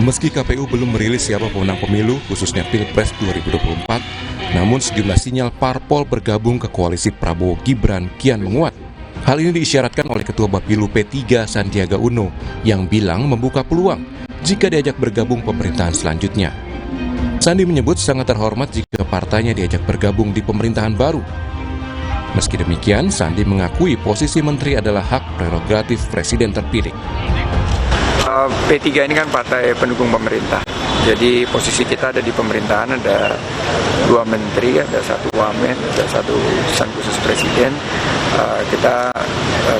Meski KPU belum merilis siapa pemenang pemilu, khususnya Pilpres 2024, namun sejumlah sinyal parpol bergabung ke koalisi Prabowo Gibran kian menguat. Hal ini diisyaratkan oleh Ketua Bapilu P3 Sandiaga Uno yang bilang membuka peluang jika diajak bergabung pemerintahan selanjutnya. Sandi menyebut sangat terhormat jika partainya diajak bergabung di pemerintahan baru. Meski demikian, Sandi mengakui posisi menteri adalah hak prerogatif presiden terpilih. P3 ini kan partai pendukung pemerintah. Jadi posisi kita ada di pemerintahan, ada 2 menteri, ada 1 wamen, ada 1 utusan khusus presiden. Kita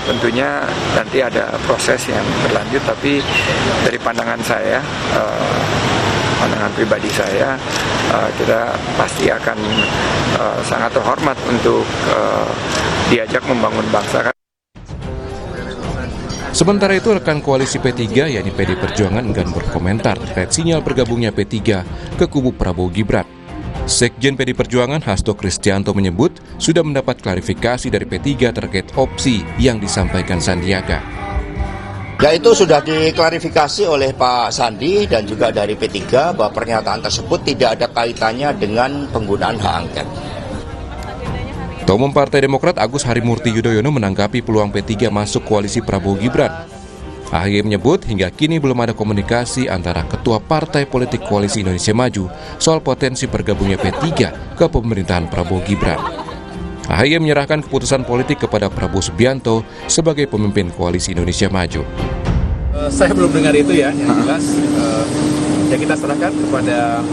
tentunya nanti ada proses yang berlanjut, tapi dari pandangan saya, pandangan pribadi saya, kita pasti akan sangat terhormat untuk diajak membangun bangsa. Sementara itu, rekan koalisi P3, yakni PD Perjuangan, enggan berkomentar terkait sinyal bergabungnya P3 ke kubu Prabowo Gibran. Sekjen PD Perjuangan Hasto Kristianto menyebut sudah mendapat klarifikasi dari P3 terkait opsi yang disampaikan Sandiaga. Ya, itu sudah diklarifikasi oleh Pak Sandi dan juga dari P3 bahwa pernyataan tersebut tidak ada kaitannya dengan penggunaan hak angket. Ketua Umum Partai Demokrat Agus Harimurti Yudhoyono menanggapi peluang P3 masuk koalisi Prabowo Gibran. AHY menyebut hingga kini belum ada komunikasi antara Ketua Partai Politik Koalisi Indonesia Maju soal potensi bergabungnya P3 ke pemerintahan Prabowo Gibran. AHY menyerahkan keputusan politik kepada Prabowo Subianto sebagai pemimpin Koalisi Indonesia Maju. Saya belum dengar itu ya, yang jelas ya kita serahkan kepada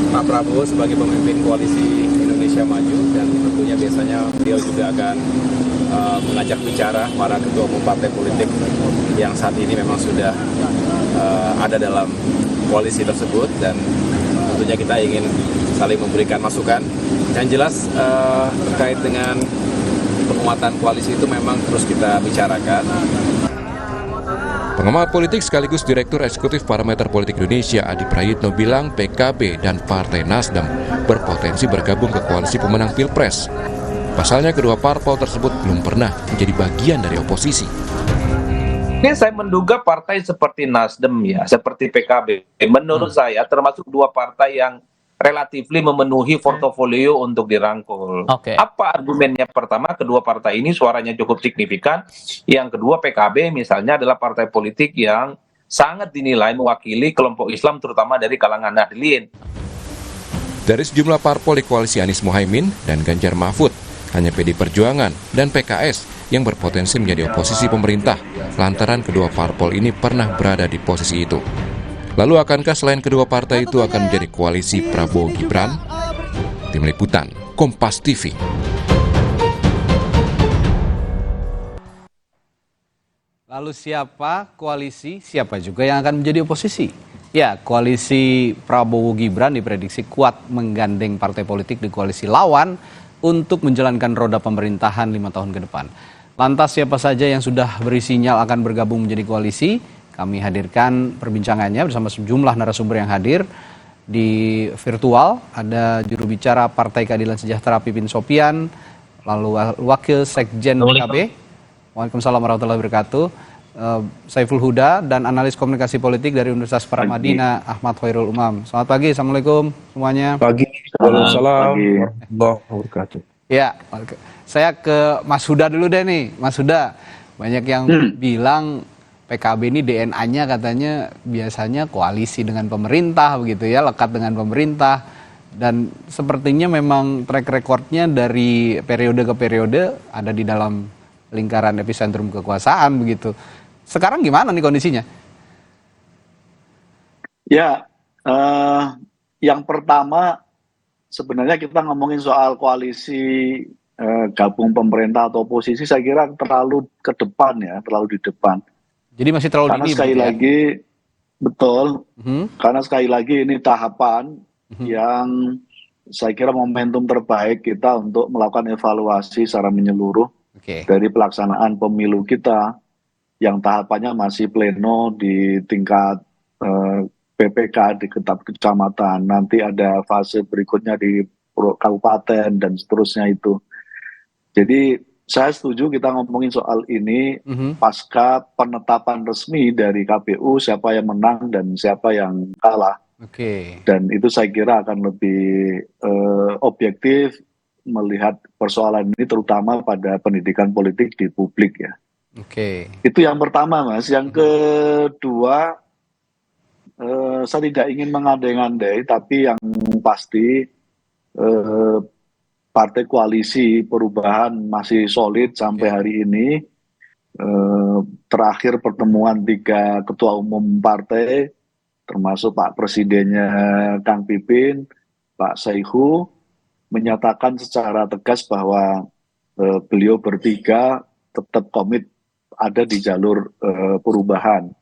Pak Prabowo sebagai pemimpin Koalisi Indonesia Maju, dan tentunya biasanya beliau juga akan mengajak bicara para ketua umum partai politik yang saat ini memang sudah ada dalam koalisi tersebut, dan tentunya kita ingin saling memberikan masukan. Yang jelas terkait dengan penguatan koalisi itu memang terus kita bicarakan. Pengamat politik sekaligus Direktur Eksekutif Parameter Politik Indonesia Adi Prayitno bilang PKB dan Partai Nasdem berpotensi bergabung ke koalisi pemenang Pilpres. Pasalnya kedua parpol tersebut belum pernah menjadi bagian dari oposisi. Ini saya menduga partai seperti Nasdem ya, seperti PKB, menurut saya termasuk 2 partai yang relatif memenuhi portofolio untuk dirangkul. Apa argumennya? Pertama, kedua partai ini suaranya cukup signifikan. Yang kedua, PKB misalnya adalah partai politik yang sangat dinilai mewakili kelompok Islam, terutama dari kalangan Nahdliyin. Dari sejumlah parpol di koalisi Anies Mohaimin dan Ganjar Mahfud, hanya PD Perjuangan dan PKS yang berpotensi menjadi oposisi pemerintah, lantaran kedua parpol ini pernah berada di posisi itu. Lalu akankah selain kedua partai itu akan menjadi koalisi Prabowo Gibran? Tim Liputan, Kompas TV. Lalu siapa koalisi, siapa juga yang akan menjadi oposisi? Ya, koalisi Prabowo Gibran diprediksi kuat menggandeng partai politik di koalisi lawan untuk menjalankan roda pemerintahan 5 tahun ke depan. Lantas siapa saja yang sudah beri sinyal akan bergabung menjadi koalisi? Kami hadirkan perbincangannya bersama sejumlah narasumber yang hadir di virtual. Ada juru bicara Partai Keadilan Sejahtera Pipin Sopian, lalu Wakil Sekjen PKB. Waalaikumsalam warahmatullahi wabarakatuh. Saiful Huda, dan analis komunikasi politik dari Universitas Paramadina Ahmad Khairul Umam. Selamat pagi, assalamualaikum semuanya. Pagi, waalaikumsalam warahmatullahi wabarakatuh. Ya, saya ke Mas Huda dulu deh nih, Mas Huda. Banyak yang bilang PKB ini DNA-nya katanya biasanya koalisi dengan pemerintah begitu ya, lekat dengan pemerintah, dan sepertinya memang track recordnya dari periode ke periode ada di dalam lingkaran epicentrum kekuasaan begitu. Sekarang gimana nih kondisinya? Ya, yang pertama sebenarnya kita ngomongin soal koalisi gabung pemerintah atau oposisi, saya kira terlalu ke depan ya, terlalu di depan. Jadi masih terlalu karena dini. Sekali lagi, betul. Karena sekali lagi ini tahapan yang saya kira momentum terbaik kita untuk melakukan evaluasi secara menyeluruh dari pelaksanaan pemilu kita, yang tahapannya masih pleno di tingkat PPK di kecamatan. Nanti ada fase berikutnya di kabupaten dan seterusnya itu. Jadi saya setuju kita ngomongin soal ini pasca penetapan resmi dari KPU siapa yang menang dan siapa yang kalah. Dan itu saya kira akan lebih objektif melihat persoalan ini terutama pada pendidikan politik di publik ya. Itu yang pertama, Mas. Yang kedua, saya tidak ingin mengandai-andai, tapi yang pasti partai koalisi perubahan masih solid sampai hari ini. Terakhir pertemuan 3 ketua umum partai, termasuk Pak Presidennya Kang Pipin, Pak Saihu, menyatakan secara tegas bahwa beliau bertiga tetap komit ada di jalur perubahan.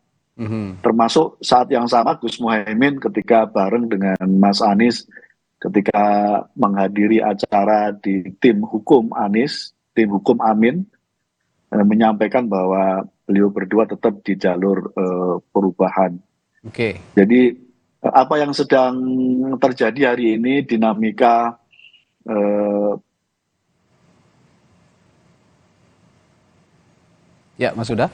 Termasuk saat yang sama Gus Muhaimin ketika bareng dengan Mas Anies ketika menghadiri acara di tim hukum Anies, tim hukum Amin, menyampaikan bahwa beliau berdua tetap di jalur perubahan. Jadi apa yang sedang terjadi hari ini, dinamika ya, Mas Huda.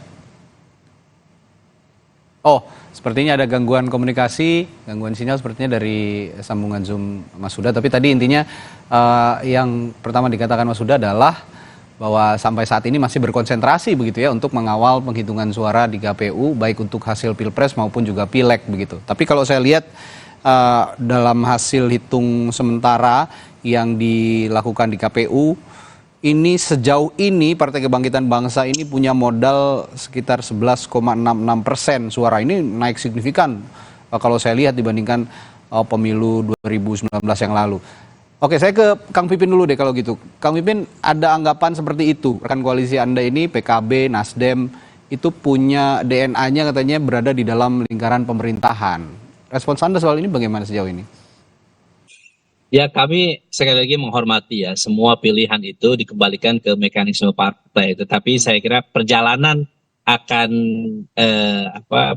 Oh, sepertinya ada gangguan komunikasi, gangguan sinyal sepertinya dari sambungan Zoom Mas Huda. Tapi tadi intinya yang pertama dikatakan Mas Huda adalah bahwa sampai saat ini masih berkonsentrasi begitu ya untuk mengawal penghitungan suara di KPU baik untuk hasil Pilpres maupun juga Pileg begitu. Tapi kalau saya lihat dalam hasil hitung sementara yang dilakukan di KPU, ini sejauh ini Partai Kebangkitan Bangsa ini punya modal sekitar 11,66% suara. Ini naik signifikan kalau saya lihat dibandingkan pemilu 2019 yang lalu. Oke, saya ke Kang Pipin dulu deh kalau gitu. Kang Pipin, ada anggapan seperti itu? Rekan koalisi Anda ini PKB, Nasdem itu punya DNA-nya katanya berada di dalam lingkaran pemerintahan. Respons Anda soal ini bagaimana sejauh ini? Ya, kami sekali lagi menghormati ya semua pilihan itu dikembalikan ke mekanisme partai. Tetapi saya kira perjalanan akan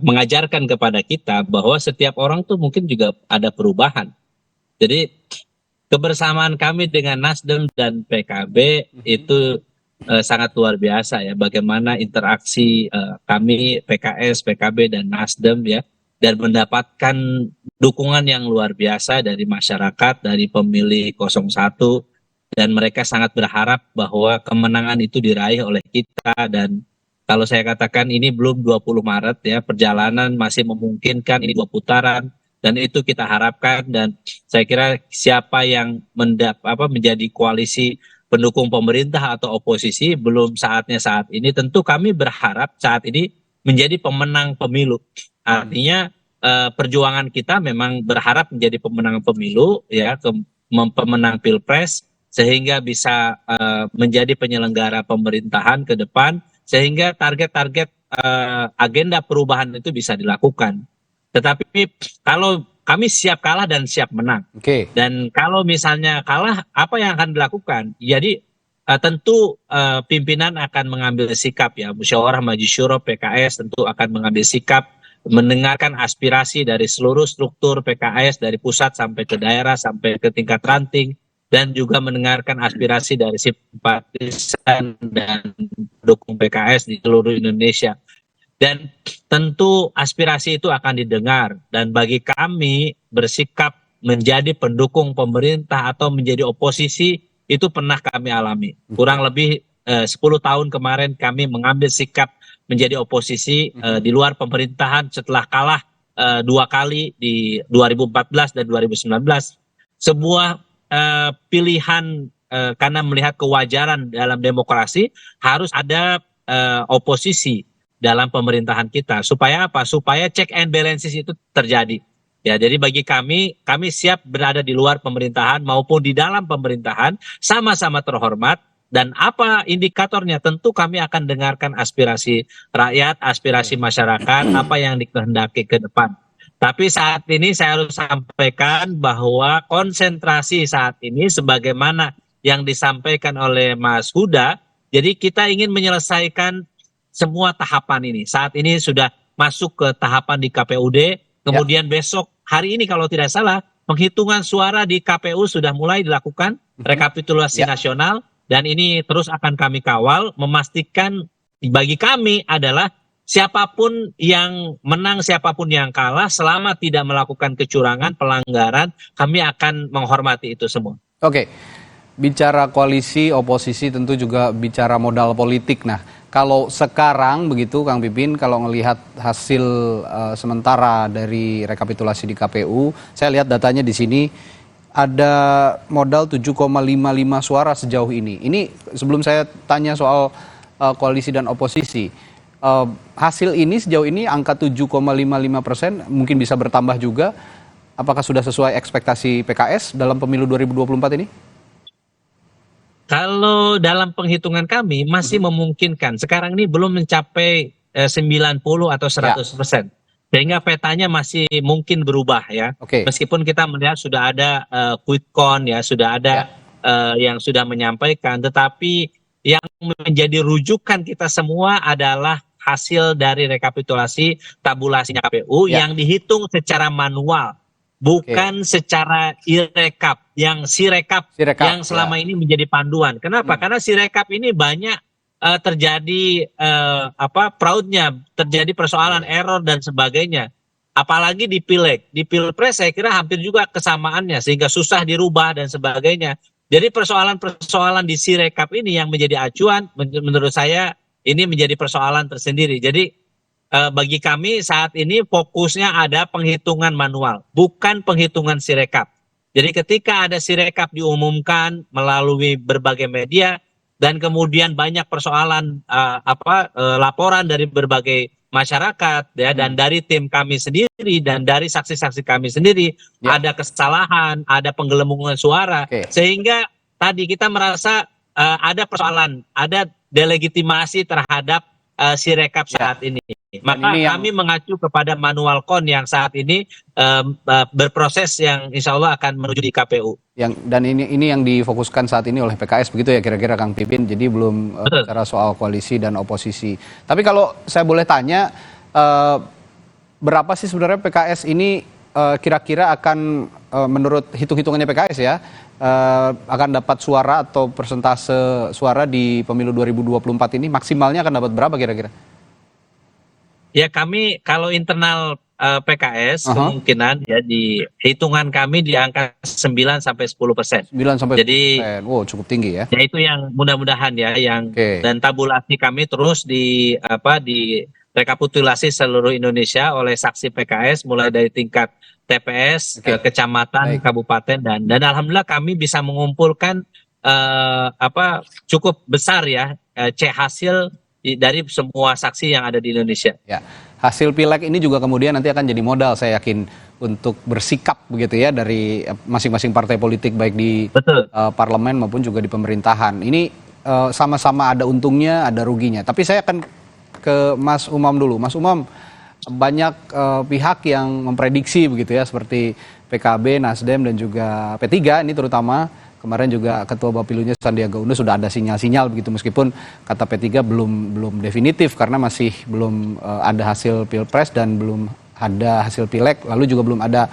mengajarkan kepada kita bahwa setiap orang tuh mungkin juga ada perubahan. Jadi kebersamaan kami dengan Nasdem dan PKB itu sangat luar biasa ya. Bagaimana interaksi kami PKS, PKB dan Nasdem ya, dan mendapatkan dukungan yang luar biasa dari masyarakat, dari pemilih 01, dan mereka sangat berharap bahwa kemenangan itu diraih oleh kita. Dan kalau saya katakan ini belum 20 Maret ya, perjalanan masih memungkinkan ini 2 putaran, dan itu kita harapkan. Dan saya kira siapa yang menjadi koalisi pendukung pemerintah atau oposisi belum saatnya saat ini, tentu kami berharap saat ini menjadi pemenang pemilu. Artinya perjuangan kita memang berharap menjadi pemenang pemilu ya, pemenang Pilpres, sehingga bisa menjadi penyelenggara pemerintahan ke depan, sehingga target-target agenda perubahan itu bisa dilakukan. Tetapi kalau kami siap kalah dan siap menang. Dan kalau misalnya kalah, apa yang akan dilakukan? Jadi tentu pimpinan akan mengambil sikap ya, Musyawarah Majelis Syuro PKS tentu akan mengambil sikap, mendengarkan aspirasi dari seluruh struktur PKS dari pusat sampai ke daerah sampai ke tingkat ranting, dan juga mendengarkan aspirasi dari simpatisan dan pendukung PKS di seluruh Indonesia. Dan tentu aspirasi itu akan didengar, dan bagi kami bersikap menjadi pendukung pemerintah atau menjadi oposisi itu pernah kami alami. Kurang lebih 10 tahun kemarin kami mengambil sikap menjadi oposisi di luar pemerintahan setelah kalah 2 kali di 2014 dan 2019. Sebuah pilihan karena melihat kewajaran dalam demokrasi harus ada oposisi dalam pemerintahan kita. Supaya apa? Supaya check and balances itu terjadi. Ya, jadi bagi kami siap berada di luar pemerintahan maupun di dalam pemerintahan, sama-sama terhormat. Dan apa indikatornya? Tentu kami akan dengarkan aspirasi rakyat, aspirasi masyarakat, apa yang dikehendaki ke depan. Tapi saat ini saya harus sampaikan bahwa konsentrasi saat ini sebagaimana yang disampaikan oleh Mas Huda, jadi kita ingin menyelesaikan semua tahapan ini. Saat ini sudah masuk ke tahapan di KPUD, kemudian besok hari ini kalau tidak salah, penghitungan suara di KPU sudah mulai dilakukan, rekapitulasi nasional. dan ini terus akan kami kawal, memastikan bagi kami adalah siapapun yang menang, siapapun yang kalah, selama tidak melakukan kecurangan, pelanggaran, kami akan menghormati itu semua. Oke, bicara koalisi, oposisi tentu juga bicara modal politik. Nah, kalau sekarang begitu Kang Pipin, kalau melihat hasil sementara dari rekapitulasi di KPU, saya lihat datanya di sini ada modal 7,55 suara sejauh ini. Ini sebelum saya tanya soal koalisi dan oposisi, hasil ini sejauh ini angka 7,55%, mungkin bisa bertambah juga. Apakah sudah sesuai ekspektasi PKS dalam pemilu 2024 ini? Kalau dalam penghitungan kami masih memungkinkan. Sekarang ini belum mencapai 90 atau 100%. Sehingga petanya masih mungkin berubah ya. Meskipun kita melihat sudah ada quick count ya, sudah ada yang sudah menyampaikan, tetapi yang menjadi rujukan kita semua adalah hasil dari rekapitulasi tabulasinya KPU yang dihitung secara manual, bukan secara irekap, yang sirekap yang selama ini menjadi panduan. Kenapa? Karena sirekap ini banyak terjadi fraudnya, terjadi persoalan error dan sebagainya. Apalagi di pileg, di pilpres saya kira hampir juga kesamaannya sehingga susah dirubah dan sebagainya. Jadi persoalan-persoalan di sirekap ini yang menjadi acuan, menurut saya ini menjadi persoalan tersendiri. Jadi bagi kami saat ini fokusnya ada penghitungan manual, bukan penghitungan sirekap. Jadi ketika ada sirekap diumumkan melalui berbagai media, dan kemudian banyak persoalan laporan dari berbagai masyarakat ya, dan dari tim kami sendiri dan dari saksi-saksi kami sendiri ada kesalahan, ada penggelembungan suara, sehingga tadi kita merasa ada persoalan, ada delegitimasi terhadap sirekap saat ini. Maka kami mengacu kepada manual kon yang saat ini berproses, yang insya Allah akan menuju di KPU. Dan ini yang difokuskan saat ini oleh PKS begitu ya kira-kira Kang Pipin. Jadi belum bicara soal koalisi dan oposisi. Tapi kalau saya boleh tanya, berapa sih sebenarnya PKS ini kira-kira akan menurut hitung-hitungannya PKS ya akan dapat suara atau persentase suara di pemilu 2024 ini, maksimalnya akan dapat berapa kira-kira? Ya, kami kalau internal PKS kemungkinan ya di hitungan kami di angka 9 sampai 10%. 9 sampai 10%. Jadi cukup tinggi ya. Ya itu yang mudah-mudahan ya yang dan tabulasi kami terus di rekapitulasi seluruh Indonesia oleh saksi PKS mulai dari tingkat TPS, kecamatan, kabupaten dan alhamdulillah kami bisa mengumpulkan cukup besar ya hasil dari semua saksi yang ada di Indonesia. Ya, hasil pileg ini juga kemudian nanti akan jadi modal saya yakin untuk bersikap begitu ya dari masing-masing partai politik baik di parlemen maupun juga di pemerintahan. Ini sama-sama ada untungnya, ada ruginya. Tapi saya akan ke Mas Umam dulu. Mas Umam, banyak pihak yang memprediksi begitu ya seperti PKB, Nasdem dan juga P3 ini terutama. Kemarin juga Ketua Bapilunya Sandiaga Uno sudah ada sinyal-sinyal begitu, meskipun kata P3 belum definitif karena masih belum ada hasil Pilpres dan belum ada hasil Pileg, lalu juga belum ada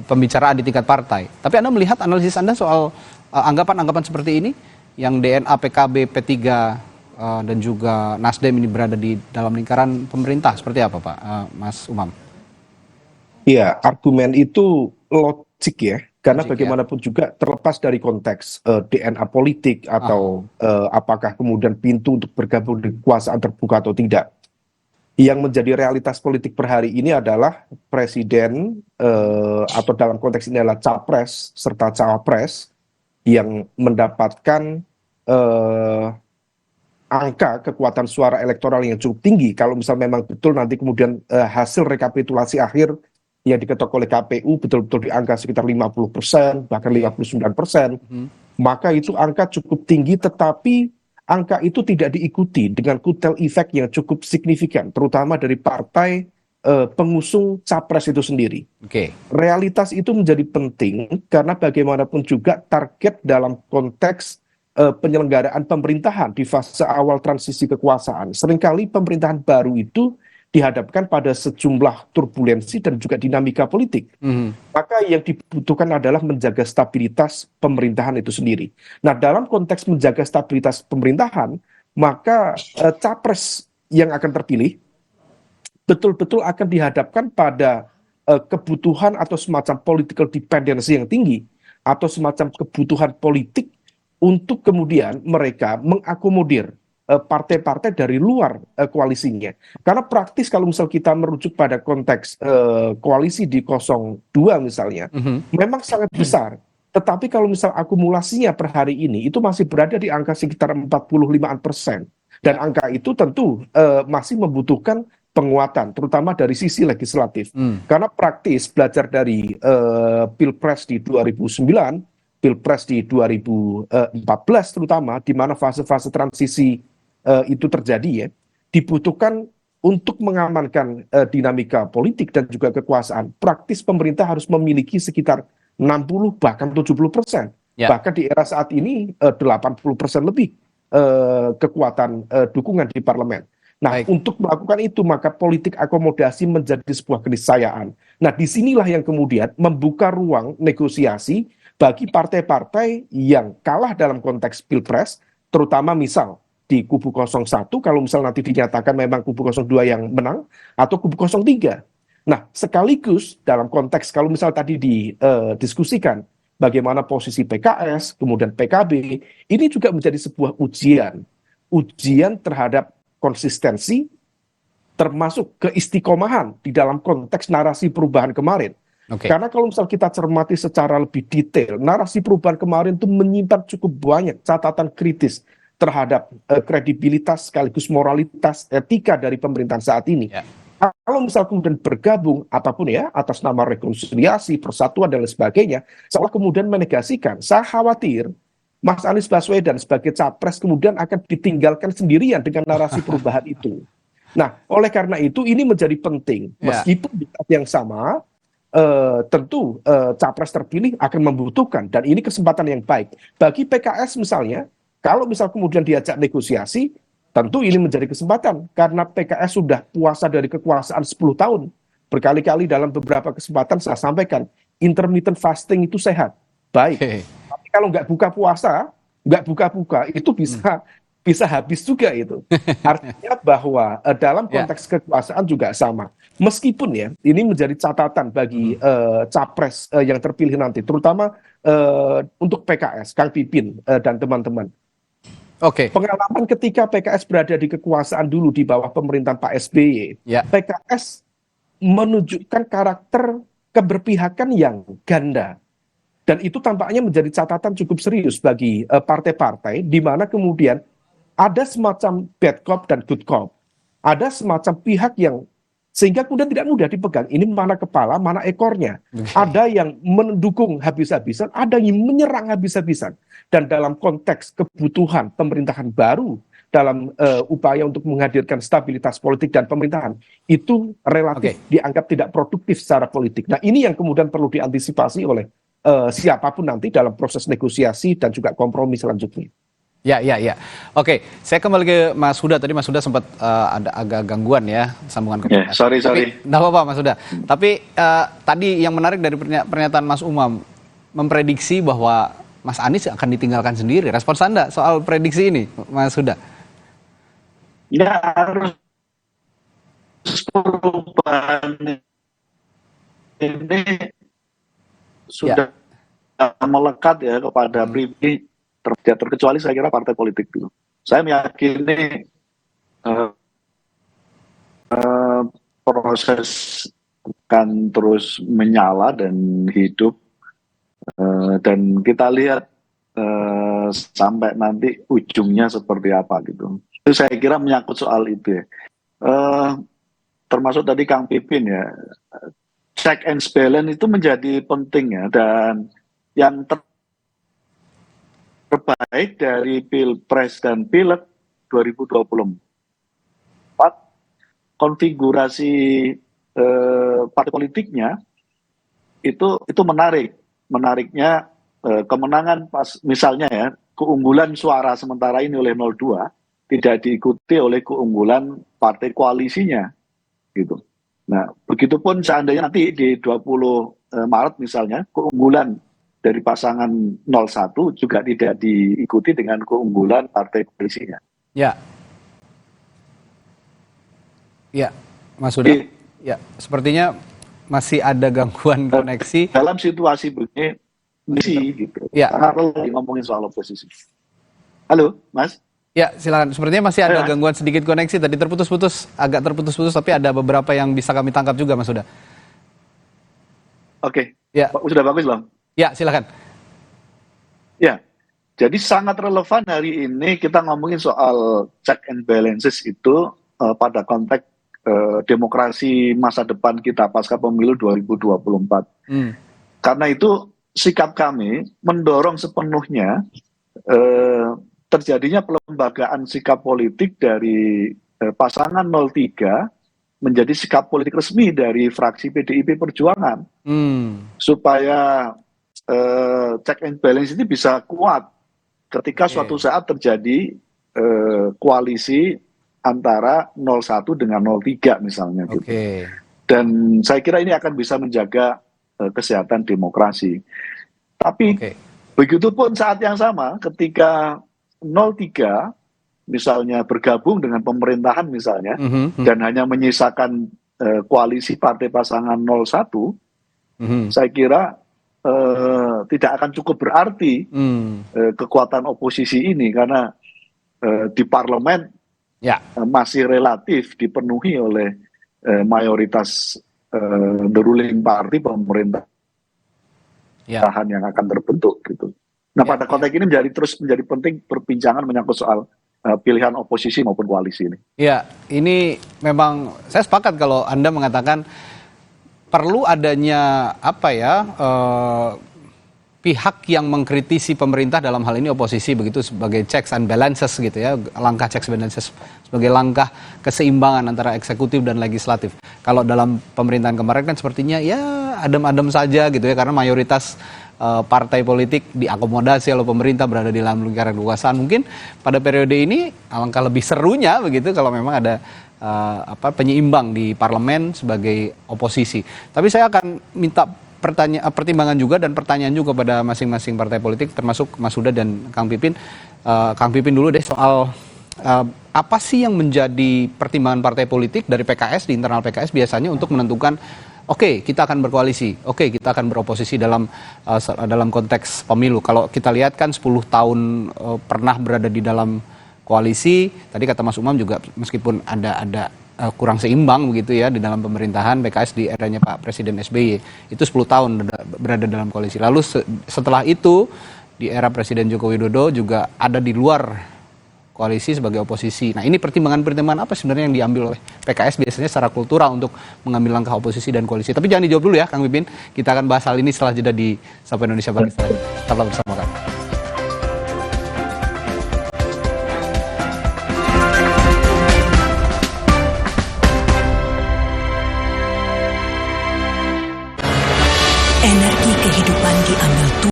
pembicaraan di tingkat partai. Tapi Anda melihat analisis Anda soal anggapan-anggapan seperti ini yang DNA PKB, P3 dan juga Nasdem ini berada di dalam lingkaran pemerintah, seperti apa Pak Mas Umam? Iya, argumen itu logik ya. Karena bagaimanapun juga terlepas dari konteks DNA politik atau apakah kemudian pintu untuk bergabung di kekuasaan terbuka atau tidak. Yang menjadi realitas politik per hari ini adalah presiden atau dalam konteks ini adalah capres serta cawapres yang mendapatkan angka kekuatan suara elektoral yang cukup tinggi. Kalau misalnya memang betul nanti kemudian hasil rekapitulasi akhir yang diketok oleh KPU betul-betul di angka sekitar 50%, bahkan 59%, maka itu angka cukup tinggi, tetapi angka itu tidak diikuti dengan kutel efek yang cukup signifikan, terutama dari partai pengusung capres itu sendiri. Realitas itu menjadi penting, karena bagaimanapun juga target dalam konteks penyelenggaraan pemerintahan di fase awal transisi kekuasaan. Seringkali pemerintahan baru itu dihadapkan pada sejumlah turbulensi dan juga dinamika politik. Maka yang dibutuhkan adalah menjaga stabilitas pemerintahan itu sendiri. Nah, dalam konteks menjaga stabilitas pemerintahan, maka capres yang akan terpilih betul-betul akan dihadapkan pada kebutuhan atau semacam political dependency yang tinggi, atau semacam kebutuhan politik untuk kemudian mereka mengakomodir partai-partai dari luar koalisinya. Karena praktis kalau misal kita merujuk pada konteks koalisi di 02 misalnya, memang sangat besar. Tetapi kalau misal akumulasinya per hari ini itu masih berada di angka sekitar 45%. Dan angka itu tentu masih membutuhkan penguatan, terutama dari sisi legislatif. Karena praktis belajar dari Pilpres di 2009, Pilpres di 2014 terutama, di mana fase-fase transisi itu terjadi ya, dibutuhkan untuk mengamankan dinamika politik dan juga kekuasaan. Praktis pemerintah harus memiliki sekitar 60 bahkan 70%. Bahkan di era saat ini 80% lebih kekuatan dukungan di parlemen. Nah, untuk melakukan itu maka politik akomodasi menjadi sebuah keniscayaan. Nah, disinilah yang kemudian membuka ruang negosiasi bagi partai-partai yang kalah dalam konteks Pilpres, terutama misal di kubu 01 kalau misal nanti dinyatakan memang kubu 02 yang menang, atau kubu 03. Nah, sekaligus dalam konteks kalau misal tadi didiskusikan bagaimana posisi PKS, kemudian PKB, ini juga menjadi sebuah ujian terhadap konsistensi, termasuk keistiqomahan di dalam konteks narasi perubahan kemarin. Karena kalau misal kita cermati secara lebih detail, narasi perubahan kemarin itu menyimpan cukup banyak catatan kritis terhadap kredibilitas sekaligus moralitas etika dari pemerintahan saat ini. Kalau misal kemudian bergabung apapun ya atas nama rekonsiliasi, persatuan dan lain sebagainya, seolah kemudian menegasikan. Saya khawatir Mas Anies Baswedan sebagai capres kemudian akan ditinggalkan sendirian dengan narasi perubahan itu. Nah, oleh karena itu ini menjadi penting, meskipun di saat yang sama tentu capres terpilih akan membutuhkan, dan ini kesempatan yang baik bagi PKS misalnya. Kalau misal kemudian diajak negosiasi, tentu ini menjadi kesempatan karena PKS sudah puasa dari kekuasaan 10 tahun. Berkali-kali dalam beberapa kesempatan saya sampaikan, intermittent fasting itu sehat, baik. Tapi kalau nggak buka puasa, nggak buka-buka, itu bisa habis juga itu. Artinya bahwa dalam konteks kekuasaan juga sama. Meskipun ya, ini menjadi catatan bagi capres yang terpilih nanti, terutama untuk PKS, Kang Pipin dan teman-teman. Pengalaman ketika PKS berada di kekuasaan dulu di bawah pemerintahan Pak SBY, PKS menunjukkan karakter keberpihakan yang ganda. Dan itu tampaknya menjadi catatan cukup serius bagi partai-partai, di mana kemudian ada semacam bad cop dan good cop. Ada semacam pihak yang sehingga kemudian tidak mudah dipegang. Ini mana kepala, mana ekornya. Ada yang mendukung habis-habisan, ada yang menyerang habis-habisan. Dan dalam konteks kebutuhan pemerintahan baru, dalam upaya untuk menghadirkan stabilitas politik dan pemerintahan, itu relatif dianggap tidak produktif secara politik. Nah, ini yang kemudian perlu diantisipasi oleh siapapun nanti dalam proses negosiasi dan juga kompromi selanjutnya. Ya. Oke, saya kembali ke Mas Huda. Tadi Mas Huda sempat ada agak gangguan ya sambungan komunikasi. Sorry. Nggak apa-apa Mas Huda. Tapi tadi yang menarik dari pernyataan Mas Umam, memprediksi bahwa Mas Anies akan ditinggalkan sendiri. Respons Anda soal prediksi ini, Mas Huda? Ya, harus perubahan ini sudah melekat ya kepada pribadi. Terkecuali saya kira partai politik dulu. Saya meyakini proses akan terus menyala dan hidup, dan kita lihat sampai nanti ujungnya seperti apa gitu. Itu saya kira menyangkut soal itu ya. Termasuk tadi Kang Pipin ya, check and balance itu menjadi penting ya, dan yang terbaik dari Pilpres dan Pileg 2024, konfigurasi partai politiknya itu menariknya kemenangan pas misalnya ya, keunggulan suara sementara ini oleh 02 tidak diikuti oleh keunggulan partai koalisinya gitu. Nah, begitupun seandainya nanti di 20 Maret misalnya keunggulan dari pasangan 01 juga tidak diikuti dengan keunggulan partai koalisinya. Ya. Ya, Mas Huda. Ya, sepertinya masih ada gangguan koneksi. Dalam situasi begini, gitu. Ya. Kalau ngomongin soal oposisi. Halo, Mas? Ya, silakan. Sepertinya masih ada gangguan sedikit koneksi. Tadi terputus-putus, agak terputus-putus, tapi ada beberapa yang bisa kami tangkap juga, Mas Huda. Oke. Ya. Sudah bagus, Bang? Ya, silakan. Ya. Jadi sangat relevan hari ini kita ngomongin soal check and balances itu pada konteks demokrasi masa depan kita pasca pemilu 2024. Karena itu sikap kami mendorong sepenuhnya terjadinya pelembagaan sikap politik dari pasangan 03 menjadi sikap politik resmi dari fraksi PDIP Perjuangan. Supaya check and balance ini bisa kuat ketika suatu saat terjadi koalisi antara 01 dengan 03 misalnya. Gitu. Dan saya kira ini akan bisa menjaga kesehatan demokrasi. Tapi begitupun saat yang sama ketika 03 misalnya bergabung dengan pemerintahan misalnya dan hanya menyisakan koalisi partai pasangan 01, saya kira tidak akan cukup berarti kekuatan oposisi ini karena di parlemen masih relatif dipenuhi oleh mayoritas the ruling party pemerintahan yang akan terbentuk gitu. Nah pada konteks ini menjadi penting perbincangan menyangkut soal pilihan oposisi maupun koalisi ini. Ya, ini memang saya sepakat kalau Anda mengatakan perlu adanya pihak yang mengkritisi pemerintah, dalam hal ini oposisi begitu, sebagai checks and balances gitu ya, langkah checks and balances sebagai langkah keseimbangan antara eksekutif dan legislatif. Kalau dalam pemerintahan kemarin kan sepertinya ya adem-adem saja gitu ya, karena mayoritas partai politik diakomodasi oleh pemerintah, berada di dalam lingkaran kekuasaan. Mungkin pada periode ini alangkah lebih serunya begitu kalau memang ada penyeimbang di parlemen sebagai oposisi. Tapi saya akan minta pertimbangan juga dan pertanyaan juga pada masing-masing partai politik, termasuk Mas Huda dan Kang Pipin. Kang Pipin dulu deh soal apa sih yang menjadi pertimbangan partai politik dari PKS, di internal PKS biasanya untuk menentukan oke, kita akan berkoalisi, oke, kita akan beroposisi dalam konteks pemilu. Kalau kita lihat kan 10 tahun pernah berada di dalam koalisi, tadi kata Mas Umam juga meskipun ada kurang seimbang begitu ya di dalam pemerintahan PKS di eranya Pak Presiden SBY, itu 10 tahun berada dalam koalisi. Lalu setelah itu di era Presiden Joko Widodo juga ada di luar koalisi sebagai oposisi. Nah ini pertimbangan-pertimbangan apa sebenarnya yang diambil oleh PKS biasanya secara kultural untuk mengambil langkah oposisi dan koalisi. Tapi jangan dijawab dulu ya Kang Pipin, kita akan bahas hal ini setelah jeda di Sapa Indonesia Pagi. Tetaplah bersama kami. Energi kehidupan diambil